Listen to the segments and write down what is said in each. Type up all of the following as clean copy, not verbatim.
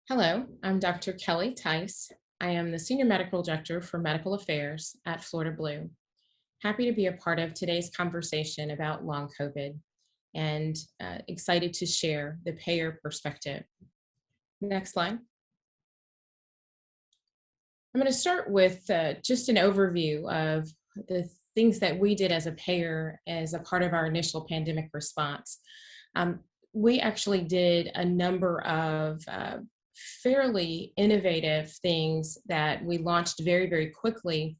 Hello, I'm Dr. Kelli Tice. I am the Senior Medical Director for Medical Affairs at Florida Blue. Happy to be a part of today's conversation about long COVID and excited to share the payer perspective. Next slide. I'm going to start with just an overview of the things that we did as a payer as a part of our initial pandemic response. Um, we actually did a number of fairly innovative things that we launched very, very quickly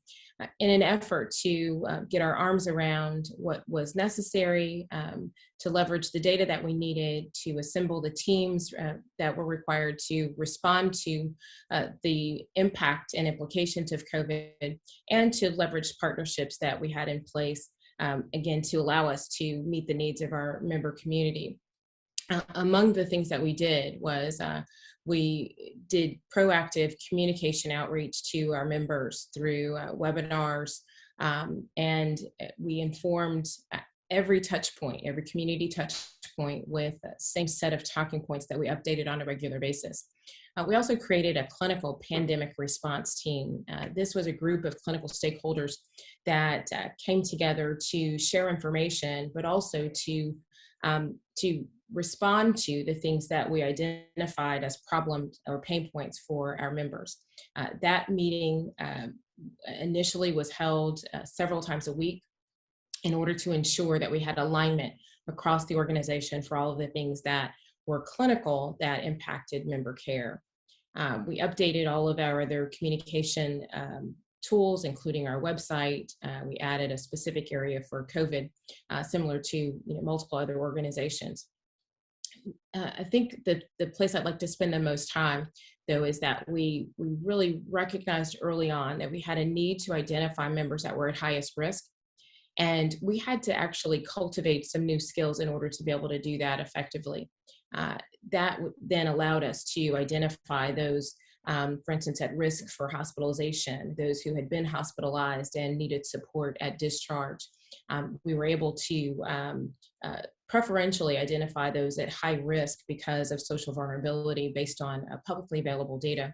in an effort to get our arms around what was necessary, to leverage the data that we needed, to assemble the teams that were required to respond to the impact and implications of COVID, and to leverage partnerships that we had in place, again, to allow us to meet the needs of our member community. Among the things that we did was we did proactive communication outreach to our members through webinars, and we informed every touch point, every community touch point with the same set of talking points that we updated on a regular basis. We also created a clinical pandemic response team. This was a group of clinical stakeholders that came together to share information, but also to respond to the things that we identified as problems or pain points for our members. That meeting initially was held several times a week in order to ensure that we had alignment across the organization for all of the things that were clinical that impacted member care. We updated all of our other communication tools, including our website. We added a specific area for COVID, similar to multiple other organizations. I think that the place I'd like to spend the most time, though, is that we really recognized early on that we had a need to identify members that were at highest risk. And we had to actually cultivate some new skills in order to be able to do that effectively. That then allowed us to identify those, for instance, at risk for hospitalization, those who had been hospitalized and needed support at discharge. We were able to preferentially identify those at high risk because of social vulnerability based on publicly available data.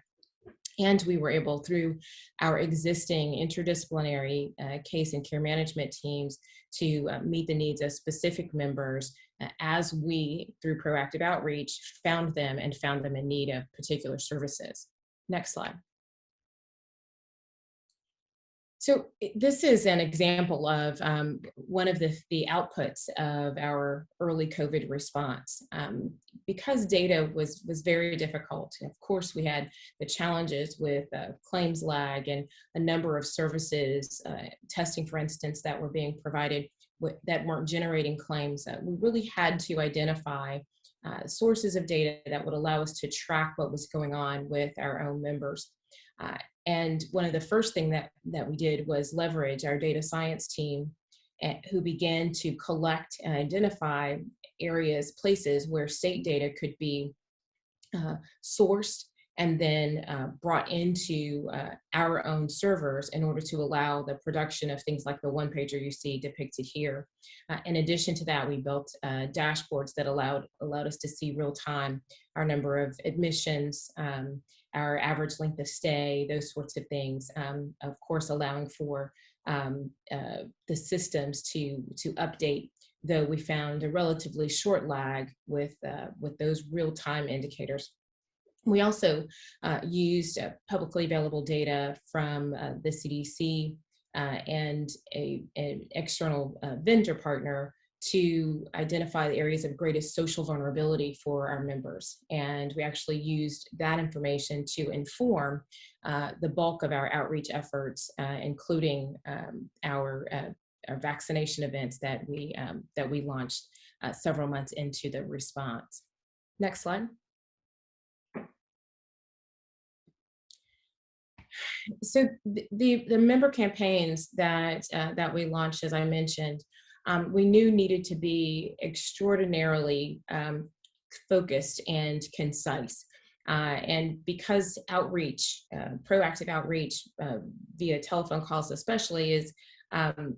And we were able, through our existing interdisciplinary case and care management teams, to meet the needs of specific members as we, through proactive outreach, found them in need of particular services. Next slide. So this is an example of one of the outputs of our early COVID response. Because data was very difficult, of course, we had the challenges with claims lag and a number of services, testing, for instance, that were being provided that weren't generating claims. We really had to identify sources of data that would allow us to track what was going on with our own members. And one of the first things that we did was leverage our data science team, who began to collect and identify areas, places where state data could be sourced and then brought into our own servers in order to allow the production of things like the one-pager you see depicted here. In addition to that, we built dashboards that allowed us to see real-time our number of admissions, our average length of stay, those sorts of things, of course allowing for the systems to update, though we found a relatively short lag with those real-time indicators. We also used publicly available data from the CDC and an external vendor partner to identify the areas of greatest social vulnerability for our members. And we actually used that information to inform the bulk of our outreach efforts, including our vaccination events that we launched several months into the response. Next slide. So the member campaigns that we launched, as I mentioned, we knew needed to be extraordinarily focused and concise. And because outreach, proactive outreach via telephone calls especially, it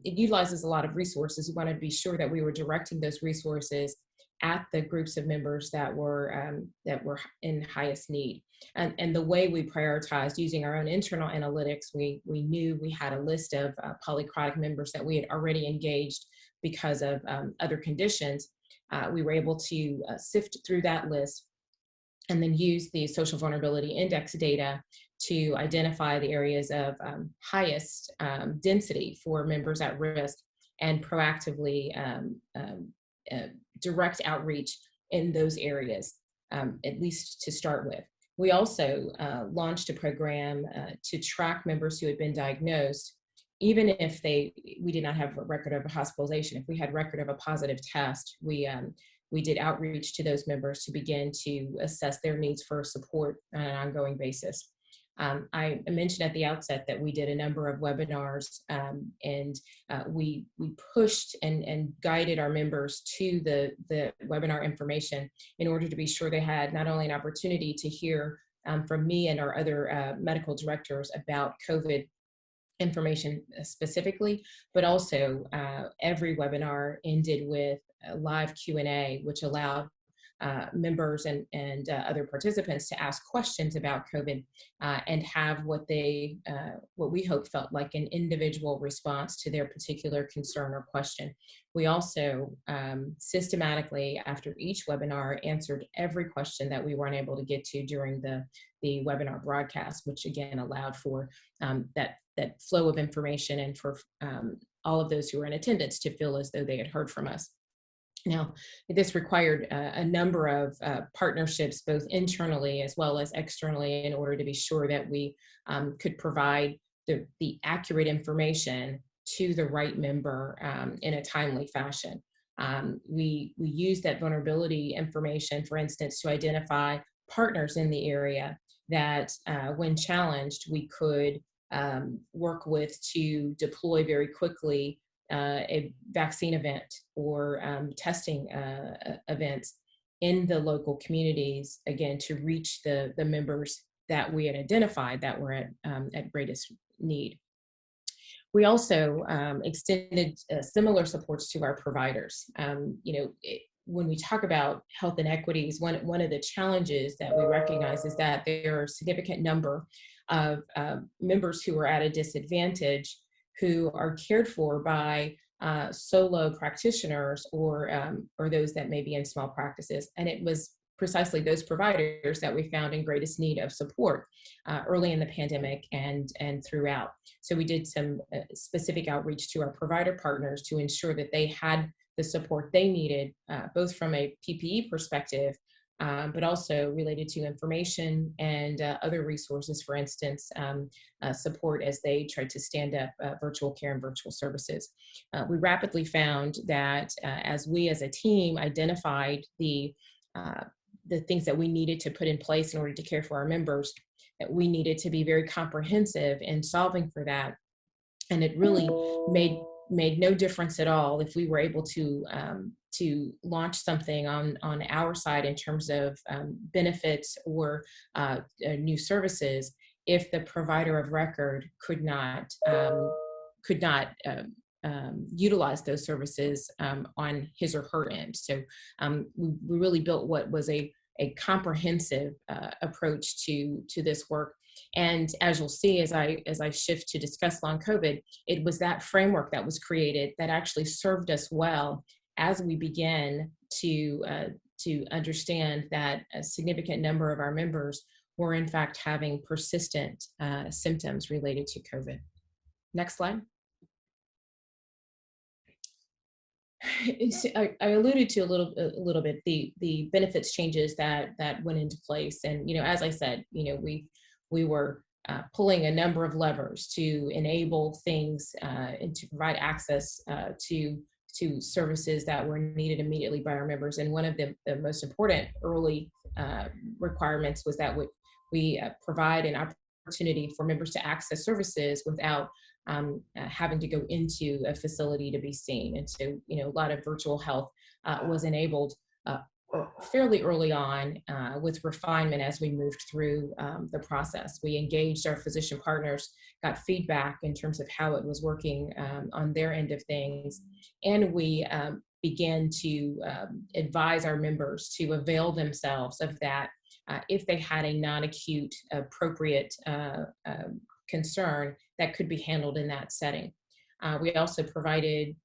utilizes a lot of resources, we wanted to be sure that we were directing those resources at the groups of members that were in highest need. And the way we prioritized using our own internal analytics, we knew we had a list of polychronic members that we had already engaged because of other conditions. We were able to sift through that list and then use the social vulnerability index data to identify the areas of highest density for members at risk and proactively direct outreach in those areas, at least to start with. We also launched a program to track members who had been diagnosed, even if we did not have a record of a hospitalization. If we had record of a positive test, we did outreach to those members to begin to assess their needs for support on an ongoing basis. I mentioned at the outset that we did a number of webinars, and we pushed and guided our members to the webinar information in order to be sure they had not only an opportunity to hear from me and our other medical directors about COVID information specifically, but also every webinar ended with a live Q&A, which allowed members and other participants to ask questions about COVID and have what we hope felt like an individual response to their particular concern or question. We also systematically, after each webinar, answered every question that we weren't able to get to during the webinar broadcast, which again allowed for that flow of information and for all of those who were in attendance to feel as though they had heard from us. Now, this required a number of partnerships, both internally as well as externally, in order to be sure that we could provide the accurate information to the right member in a timely fashion. We used that vulnerability information, for instance, to identify partners in the area that, when challenged, we could work with to deploy very quickly a vaccine event or testing events in the local communities, again, to reach the members that we had identified that were at greatest need. We also extended similar supports to our providers. When we talk about health inequities, one of the challenges that we recognize is that there are a significant number of members who are at a disadvantage who are cared for by solo practitioners or those that may be in small practices. And it was precisely those providers that we found in greatest need of support early in the pandemic and throughout. So we did some specific outreach to our provider partners to ensure that they had the support they needed, both from a PPE perspective, but also related to information and other resources, for instance, support as they tried to stand up virtual care and virtual services. We rapidly found that as we as a team identified the things that we needed to put in place in order to care for our members, that we needed to be very comprehensive in solving for that. And it really made no difference at all if we were able to launch something on our side in terms of benefits or new services if the provider of record could not utilize those services on his or her end. So we really built what was a comprehensive approach to this work. And as you'll see, as I shift to discuss long COVID, it was that framework that was created that actually served us well as we began to understand that a significant number of our members were in fact having persistent symptoms related to COVID. Next slide. I alluded to a little bit the benefits changes that went into place, and as I said, we were pulling a number of levers to enable things and to provide access to services that were needed immediately by our members. And one of the most important early requirements was that we provide an opportunity for members to access services without having to go into a facility to be seen. And so, a lot of virtual health was enabled fairly early on with refinement as we moved through the process. We engaged our physician partners, got feedback in terms of how it was working on their end of things, and we began to advise our members to avail themselves of that if they had a non-acute appropriate concern that could be handled in that setting. We also provided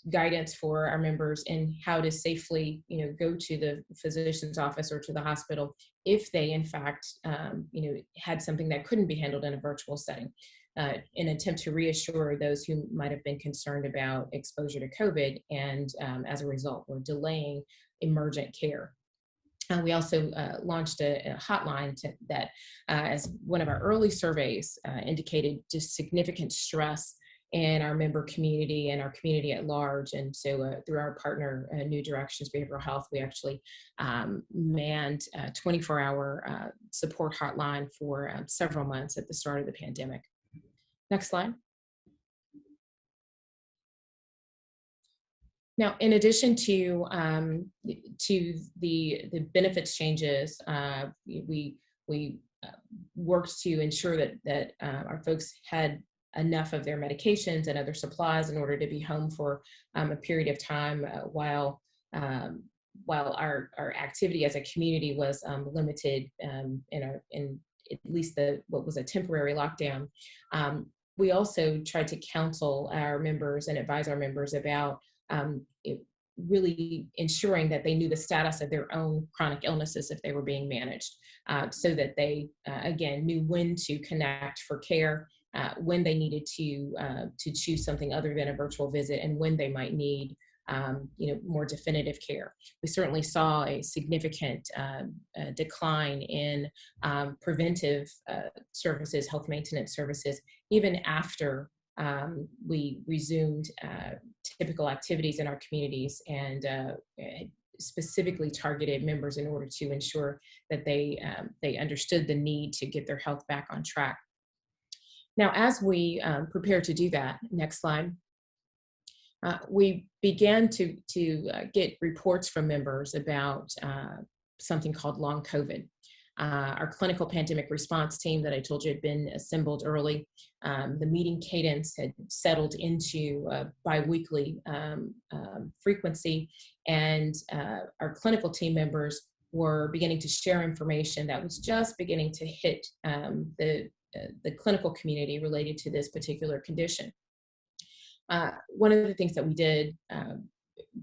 guidance for our members in how to safely, go to the physician's office or to the hospital if they, in fact, had something that couldn't be handled in a virtual setting, in an attempt to reassure those who might have been concerned about exposure to COVID and, as a result, were delaying emergent care. We also launched a hotline that, as one of our early surveys indicated, just significant stress in our member community and our community at large. And so through our partner, New Directions Behavioral Health, we actually manned a 24-hour support hotline for several months at the start of the pandemic. Next slide. Now, in addition to the benefits changes, we worked to ensure that our folks had enough of their medications and other supplies in order to be home for a period of time while our activity as a community was limited in at least what was a temporary lockdown. We also tried to counsel our members and advise our members about really ensuring that they knew the status of their own chronic illnesses if they were being managed, so that they, again, knew when to connect for care, when they needed to choose something other than a virtual visit, and when they might need more definitive care. We certainly saw a significant decline in preventive services, health maintenance services, even after we resumed typical activities in our communities and specifically targeted members in order to ensure that they understood the need to get their health back on track. Now, as we prepare to do that, next slide, we began to get reports from members about something called long COVID. Our clinical pandemic response team that I told you had been assembled early, the meeting cadence had settled into biweekly frequency, and our clinical team members were beginning to share information that was just beginning to hit the clinical community related to this particular condition. One of the things that we did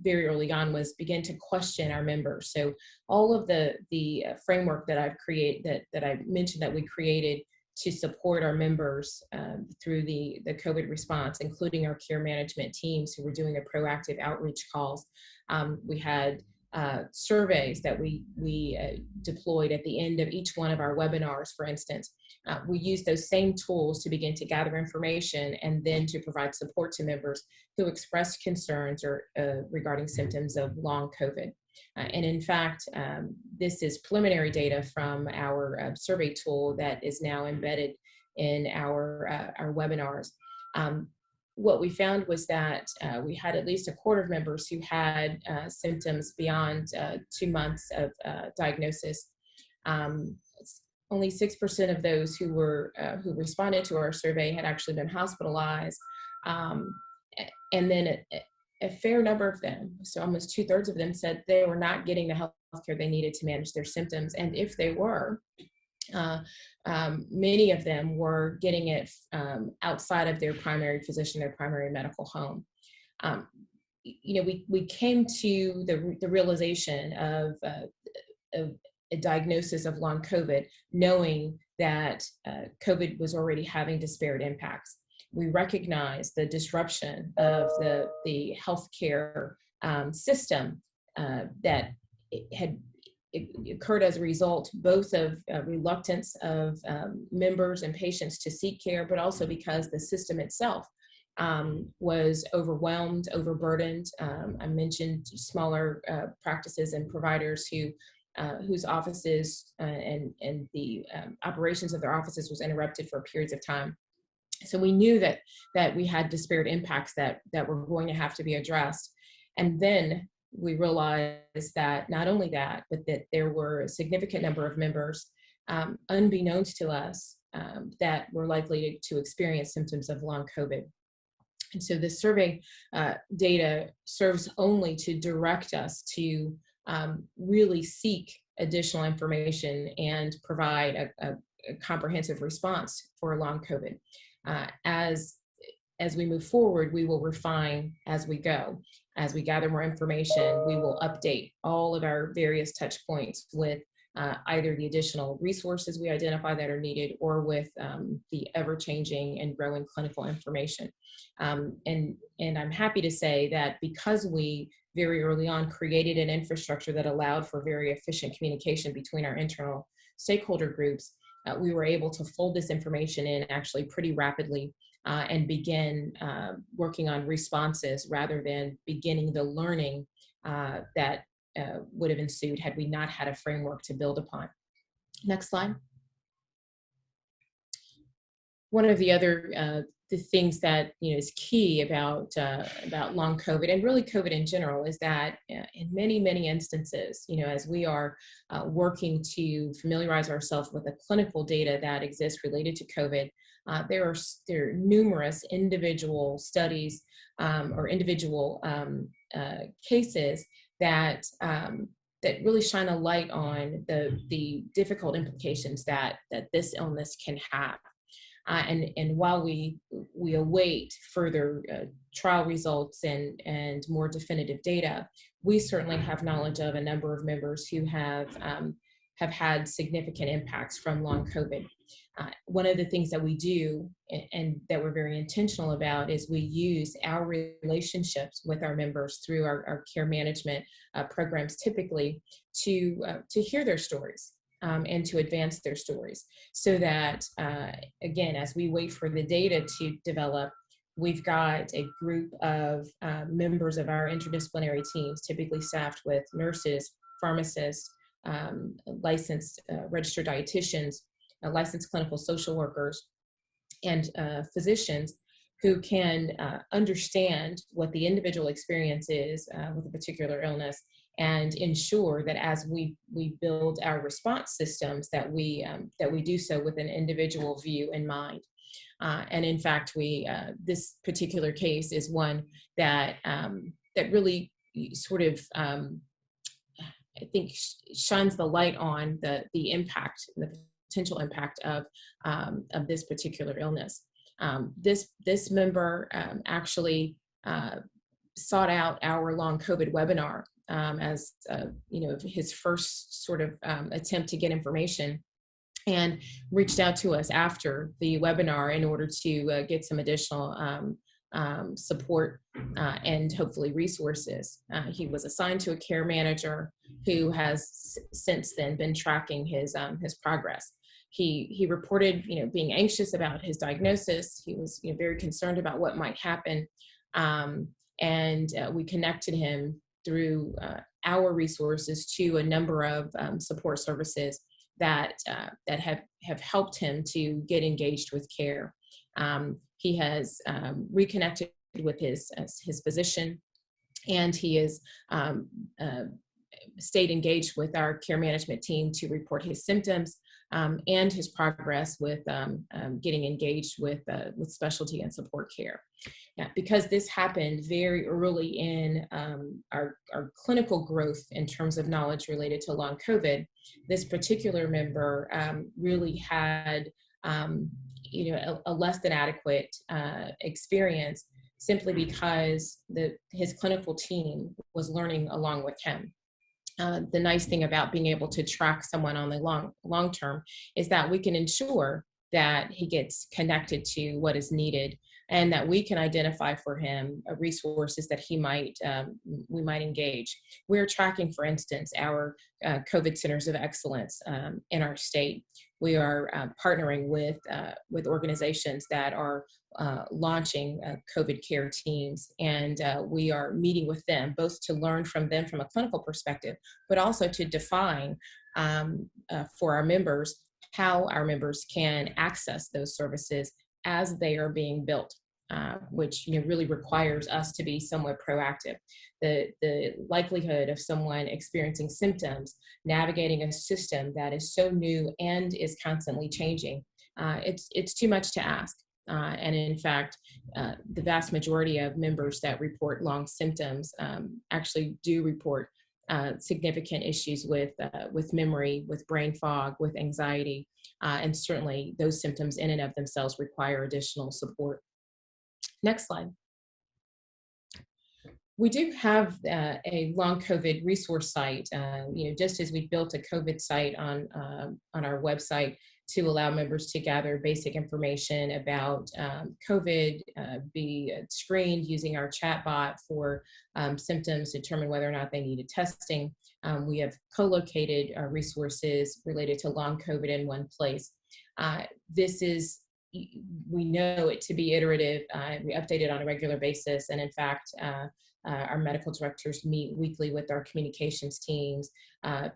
very early on was begin to question our members. So all of the framework that I've created, that I mentioned that we created to support our members through the COVID response, including our care management teams who were doing the proactive outreach calls. We had surveys that we deployed at the end of each one of our webinars, for instance. We used those same tools to begin to gather information and then to provide support to members who expressed concerns regarding symptoms of long COVID. And in fact, this is preliminary data from our survey tool that is now embedded in our webinars. What we found was that we had at least a quarter of members who had symptoms beyond 2 months of diagnosis. Only 6% of those who responded to our survey had actually been hospitalized, and then a fair number of them, so almost 2/3 of them, said they were not getting the health care they needed to manage their symptoms, and if they were, many of them were getting it outside of their primary physician, their primary medical home. We came to the realization of a diagnosis of long COVID, knowing that COVID was already having disparate impacts. We recognized the disruption of the healthcare system that had occurred as a result both of reluctance of members and patients to seek care, but also because the system itself was overwhelmed, overburdened. I mentioned smaller practices and providers whose offices and the operations of their offices was interrupted for periods of time. So we knew that we had disparate impacts that were going to have to be addressed. And then we realized that not only that, but that there were a significant number of members, unbeknownst to us, that were likely to experience symptoms of long COVID. And so the survey data serves only to direct us to really seek additional information and provide a comprehensive response for long COVID. As we move forward, we will refine as we go. As we gather more information, we will update all of our various touch points with either the additional resources we identify that are needed or with the ever-changing and growing clinical information. And I'm happy to say that because we very early on created an infrastructure that allowed for very efficient communication between our internal stakeholder groups, we were able to fold this information in actually pretty rapidly and begin working on responses rather than beginning the learning that would have ensued had we not had a framework to build upon. Next slide. One of the other the things that is key about long COVID and really COVID in general is that in many instances, as we are working to familiarize ourselves with the clinical data that exists related to COVID, there are numerous individual studies or individual cases that that really shine a light on the difficult implications that this illness can have. And while we await further trial results and more definitive data, we certainly have knowledge of a number of members who have had significant impacts from long COVID. One of the things that we do and that we're very intentional about is we use our relationships with our members through our care management programs typically to hear their stories. And to advance their stories so that, again, as we wait for the data to develop, we've got a group of members of our interdisciplinary teams, typically staffed with nurses, pharmacists, licensed registered dietitians, licensed clinical social workers, and physicians who can understand what the individual experience is with a particular illness and ensure that as we build our response systems that we do so with an individual view in mind. And in fact, this particular case is one that that really sort of I think shines the light on the impact, the potential impact of this particular illness. This member actually sought out our long COVID webinar as his first sort of attempt to get information, and reached out to us after the webinar in order to get some additional support and hopefully resources. He was assigned to a care manager who has since then been tracking his progress. He reported, being anxious about his diagnosis. He was very concerned about what might happen, and we connected him through our resources to a number of support services that have helped him to get engaged with care. He has reconnected with his physician, and he has stayed engaged with our care management team to report his symptoms and his progress with getting engaged with specialty and support care. Yeah, because this happened very early in our clinical growth in terms of knowledge related to long COVID, this particular member really had a less than adequate experience simply because his clinical team was learning along with him. The nice thing about being able to track someone on the long term is that we can ensure that he gets connected to what is needed, and that we can identify for him resources that we might engage. We're tracking, for instance, our COVID centers of excellence in our state. We are partnering with organizations that are launching COVID care teams, and we are meeting with them both to learn from them from a clinical perspective, but also to define for our members how our members can access those services as they are being built, which really requires us to be somewhat proactive. The likelihood of someone experiencing symptoms, navigating a system that is so new and is constantly changing, it's too much to ask. And in fact, the vast majority of members that report long symptoms actually do report significant issues with memory, with brain fog, with anxiety, and certainly those symptoms in and of themselves require additional support. Next slide. We do have a long COVID resource site. Just as we built a COVID site on our website to allow members to gather basic information about COVID, be screened using our chatbot for symptoms, determine whether or not they needed testing. We have co-located resources related to long COVID in one place. We know it to be iterative. We update it on a regular basis, and in fact, our medical directors meet weekly with our communications teams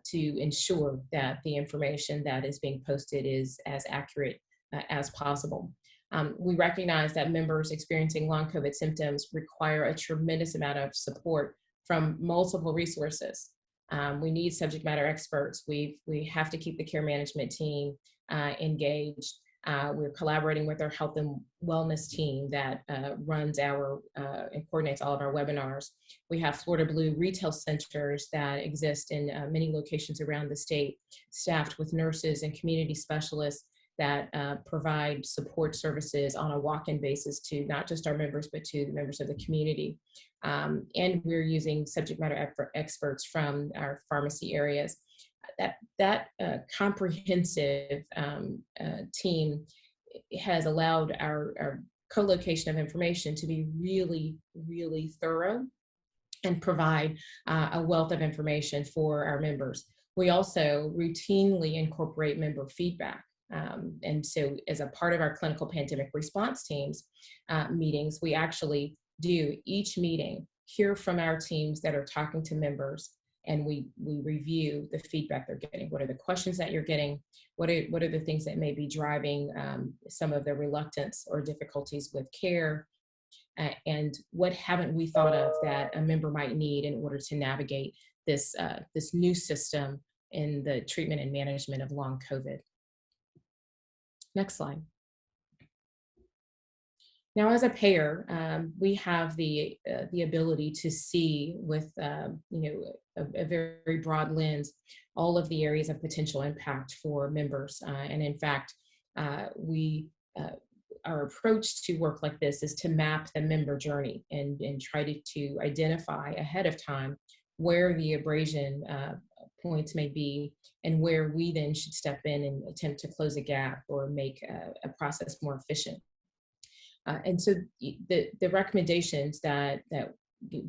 to ensure that the information that is being posted is as accurate as possible. We recognize that members experiencing long COVID symptoms require a tremendous amount of support from multiple resources. We need subject matter experts. We have to keep the care management team engaged. We're collaborating with our health and wellness team that runs and coordinates all of our webinars. We have Florida Blue retail centers that exist in many locations around the state, staffed with nurses and community specialists that provide support services on a walk-in basis to not just our members, but to the members of the community. And we're using subject matter experts from our pharmacy areas. That comprehensive team has allowed our co-location of information to be really, really thorough and provide a wealth of information for our members. We also routinely incorporate member feedback. And so as a part of our clinical pandemic response teams meetings, we actually do each meeting hear from our teams that are talking to members, and we review the feedback they're getting. What are the questions that you're getting? What are the things that may be driving some of the reluctance or difficulties with care? And what haven't we thought of that a member might need in order to navigate this new system in the treatment and management of long COVID? Next slide. Now, as a payer, we have the ability to see with a very broad lens all of the areas of potential impact for members. And in fact, our approach to work like this is to map the member journey and try to identify ahead of time where the abrasion points may be, and where we then should step in and attempt to close a gap or make a process more efficient. And so the recommendations that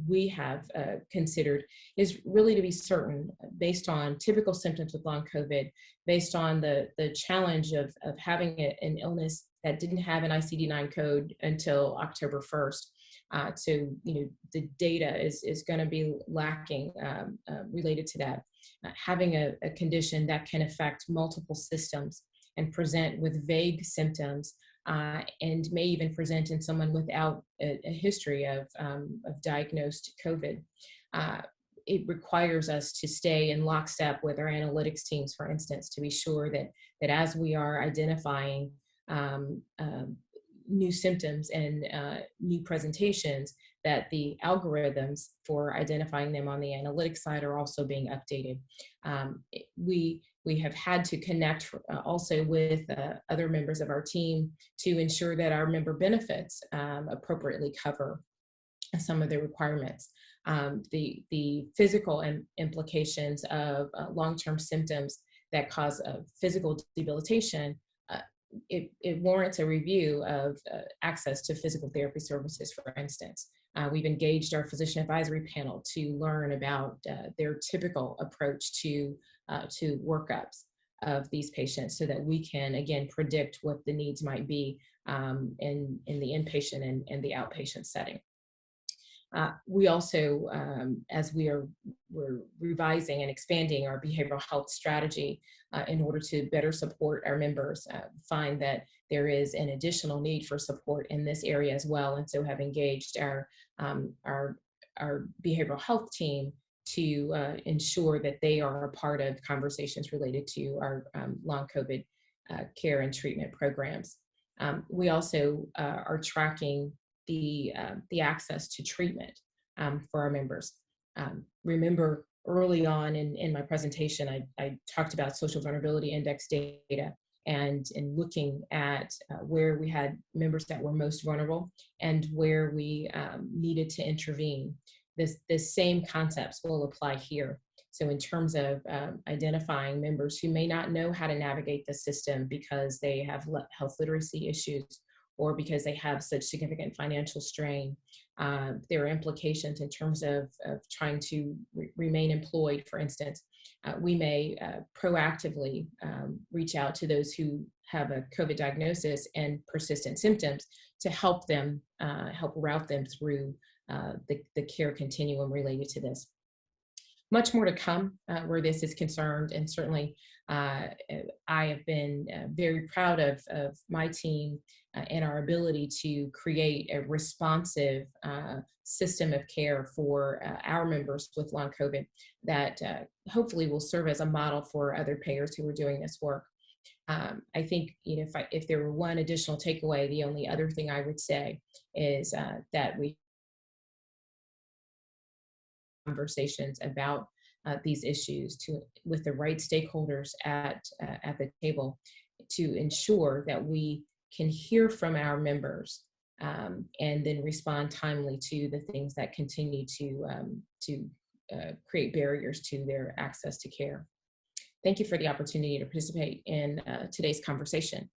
we have considered is really to be certain, based on typical symptoms of long COVID, based on the challenge of having an illness that didn't have an ICD-9 code until October 1st. So the data is going to be lacking related to that. Having a condition that can affect multiple systems and present with vague symptoms, and may even present in someone without a history of diagnosed COVID. It requires us to stay in lockstep with our analytics teams, for instance, to be sure that as we are identifying new symptoms and new presentations, that the algorithms for identifying them on the analytics side are also being updated. We have had to connect also with other members of our team to ensure that our member benefits appropriately cover some of the requirements. The physical implications of long-term symptoms that cause physical debilitation, it warrants a review of access to physical therapy services, for instance. We've engaged our physician advisory panel to learn about their typical approach to workups of these patients, so that we can, again, predict what the needs might be in the inpatient and the outpatient setting. We also, as we're revising and expanding our behavioral health strategy in order to better support our members, find that there is an additional need for support in this area as well, and so have engaged our behavioral health team to ensure that they are a part of conversations related to our long COVID care and treatment programs. We also are tracking the access to treatment for our members. Remember early on in my presentation, I talked about social vulnerability index data and in looking at where we had members that were most vulnerable and where we needed to intervene. This same concepts will apply here. So in terms of identifying members who may not know how to navigate the system because they have health literacy issues or because they have such significant financial strain, there are implications in terms of trying to remain employed, for instance. We may proactively reach out to those who have a COVID diagnosis and persistent symptoms to help them, help route them through the care continuum related to this. Much more to come where this is concerned, and certainly I have been very proud of my team and our ability to create a responsive system of care for our members with long COVID that hopefully will serve as a model for other payers who are doing this work. I think, you know, if there were one additional takeaway, the only other thing I would say is that we conversations about these issues with the right stakeholders at the table to ensure that we can hear from our members and then respond timely to the things that continue to create barriers to their access to care. Thank you for the opportunity to participate in today's conversation.